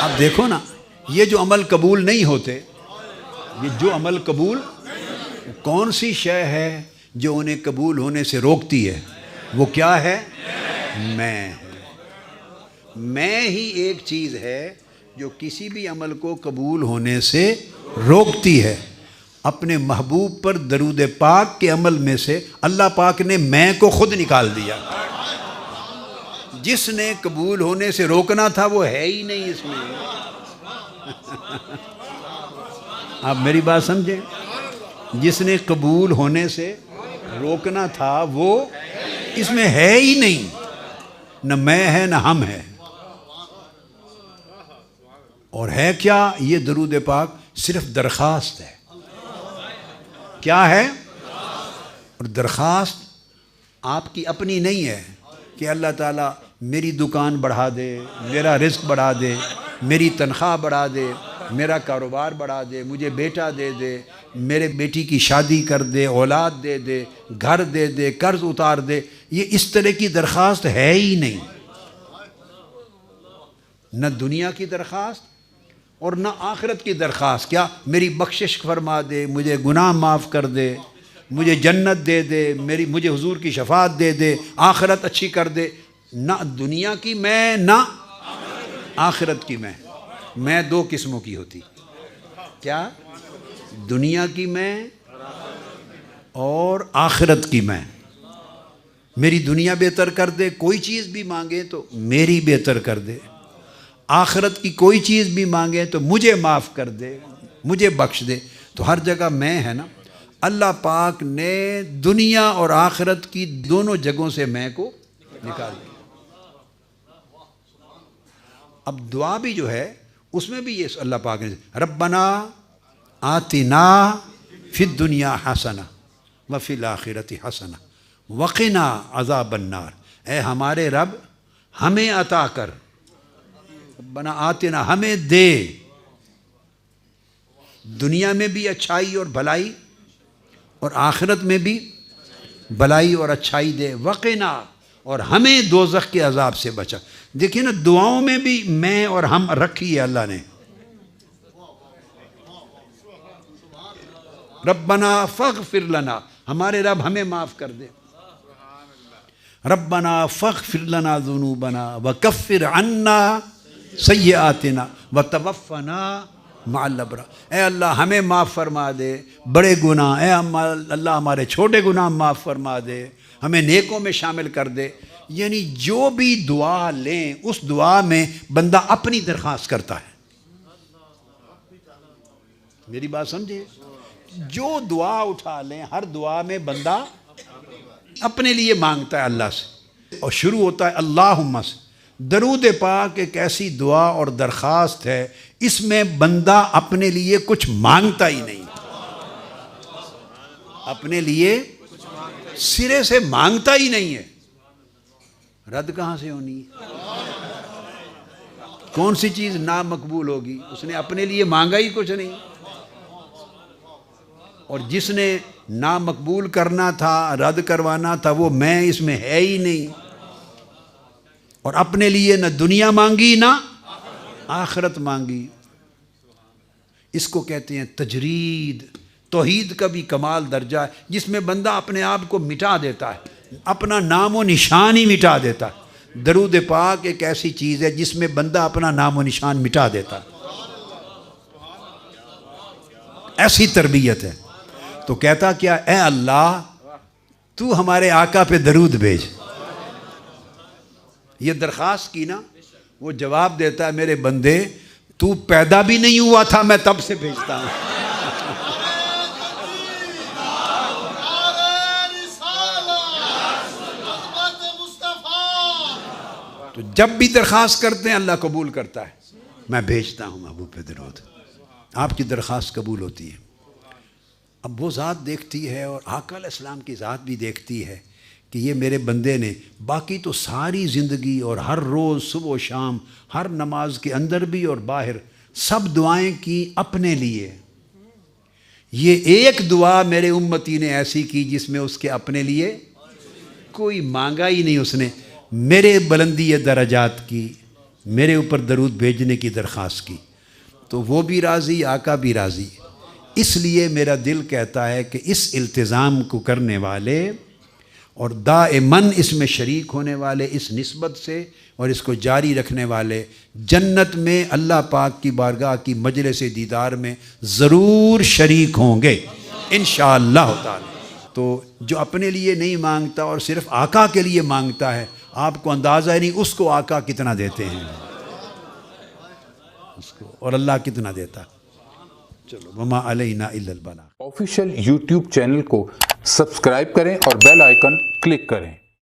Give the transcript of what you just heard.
اب دیکھو نا، یہ جو عمل قبول نہیں ہوتے، یہ جو عمل قبول، کون سی شے ہے جو انہیں قبول ہونے سے روکتی ہے؟ وہ کیا ہے؟ میں ہی ایک چیز ہے جو کسی بھی عمل کو قبول ہونے سے روکتی ہے۔ اپنے محبوب پر درود پاک کے عمل میں سے اللہ پاک نے میں کو خود نکال دیا۔ جس نے قبول ہونے سے روکنا تھا وہ ہے ہی نہیں اس میں۔ آپ میری بات سمجھیں، جس نے قبول ہونے سے روکنا تھا وہ اس میں ہے ہی نہیں، نہ میں ہے نہ ہم ہے۔ اور ہے کیا؟ یہ درود پاک صرف درخواست ہے۔ کیا ہے؟ اور درخواست آپ کی اپنی نہیں ہے کہ اللہ تعالیٰ میری دکان بڑھا دے، میرا رزق بڑھا دے، میری تنخواہ بڑھا دے، میرا کاروبار بڑھا دے، مجھے بیٹا دے دے، میرے بیٹی کی شادی کر دے، اولاد دے دے، گھر دے دے، قرض اتار دے۔ یہ اس طرح کی درخواست ہے ہی نہیں، نہ دنیا کی درخواست اور نہ آخرت کی درخواست۔ کیا؟ میری بخشش فرما دے، مجھے گناہ معاف کر دے، مجھے جنت دے دے، مجھے حضور کی شفاعت دے دے، آخرت اچھی کر دے۔ نہ دنیا کی میں نہ آخرت کی میں دو قسموں کی ہوتی۔ کیا؟ دنیا کی میں اور آخرت کی میں۔ میری دنیا بہتر کر دے، کوئی چیز بھی مانگے تو میری بہتر کر دے، آخرت کی کوئی چیز بھی مانگے تو مجھے معاف کر دے، مجھے بخش دے۔ تو ہر جگہ میں ہے نا۔ اللہ پاک نے دنیا اور آخرت کی دونوں جگہوں سے میں کو نکال دیا۔ اب دعا بھی جو ہے اس میں بھی یہ اللہ پاک نے ربنا آتنا فی الدنیا حسنہ وفی الآخرۃ حسنہ وقنا عذاب النار۔ اے ہمارے رب ہمیں عطا کر، ربنا آتنا ہمیں دے، دنیا میں بھی اچھائی اور بھلائی اور آخرت میں بھی بھلائی اور اچھائی دے، وقنا اور ہمیں دوزخ کے عذاب سے بچا۔ دیکھیں نا، دعاؤں میں بھی میں اور ہم رکھی ہے اللہ نے۔ ربنا فاغفر لنا، ہمارے رب ہمیں معاف کر دے۔ ربنا فاغفر لنا ذنوبنا وکفر عنا سیئاتنا وتوفنا مع الابرار۔ اے اللہ ہمیں معاف فرما دے بڑے گناہ، اے اللہ ہمارے چھوٹے گناہ معاف فرما دے، ہمیں نیکوں میں شامل کر دے۔ یعنی جو بھی دعا لیں اس دعا میں بندہ اپنی درخواست کرتا ہے۔ میری بات سمجھے؟ جو دعا اٹھا لیں ہر دعا میں بندہ اپنے لیے مانگتا ہے اللہ سے، اور شروع ہوتا ہے اللہم سے۔ درود پاک ایک ایسی دعا اور درخواست ہے، اس میں بندہ اپنے لیے کچھ مانگتا ہی نہیں، اپنے لیے سرے سے مانگتا ہی نہیں ہے۔ رد کہاں سے ہونی ہے؟ کون سی چیز نامقبول ہوگی؟ اس نے اپنے لیے مانگا ہی کچھ نہیں۔ اور جس نے نامقبول کرنا تھا، رد کروانا تھا، وہ میں اس میں ہے ہی نہیں، اور اپنے لیے نہ دنیا مانگی نہ آخرت مانگی۔ اس کو کہتے ہیں تجرید۔ توحید کا بھی کمال درجہ ہے جس میں بندہ اپنے آپ کو مٹا دیتا ہے، اپنا نام و نشان ہی مٹا دیتا ہے۔ درود پاک ایک ایسی چیز ہے جس میں بندہ اپنا نام و نشان مٹا دیتا ہے۔ ایسی تربیت ہے۔ تو کہتا کیا؟ اے اللہ تو ہمارے آقا پہ درود بھیج۔ یہ درخواست کی نا، وہ جواب دیتا ہے میرے بندے تو پیدا بھی نہیں ہوا تھا میں تب سے بھیجتا ہوں۔ تو جب بھی درخواست کرتے ہیں اللہ قبول کرتا ہے۔ میں بھیجتا ہوں محبوب پہ درود، آپ کی درخواست قبول ہوتی ہے۔ اب وہ ذات دیکھتی ہے اور آقا علیہ السلام کی ذات بھی دیکھتی ہے کہ یہ میرے بندے نے باقی تو ساری زندگی اور ہر روز صبح و شام ہر نماز کے اندر بھی اور باہر سب دعائیں کی اپنے لیے، یہ ایک دعا میرے امتی نے ایسی کی جس میں اس کے اپنے لیے کوئی مانگا ہی نہیں۔ اس نے میرے بلندی درجات کی، میرے اوپر درود بھیجنے کی درخواست کی، تو وہ بھی راضی، آقا بھی راضی۔ اس لیے میرا دل کہتا ہے کہ اس التزام کو کرنے والے اور دائماً اس میں شریک ہونے والے، اس نسبت سے اور اس کو جاری رکھنے والے، جنت میں اللہ پاک کی بارگاہ کی مجلس دیدار میں ضرور شریک ہوں گے انشاءاللہ تعالی۔ تو جو اپنے لیے نہیں مانگتا اور صرف آقا کے لیے مانگتا ہے، آپ کو اندازہ ہی نہیں اس کو آقا کتنا دیتے ہیں، اس کو، اور اللہ کتنا دیتا۔ چلو، وما علینا الا البلاغ۔ آفیشیل یوٹیوب چینل کو سبسکرائب کریں اور بیل آئیکن کلک کریں۔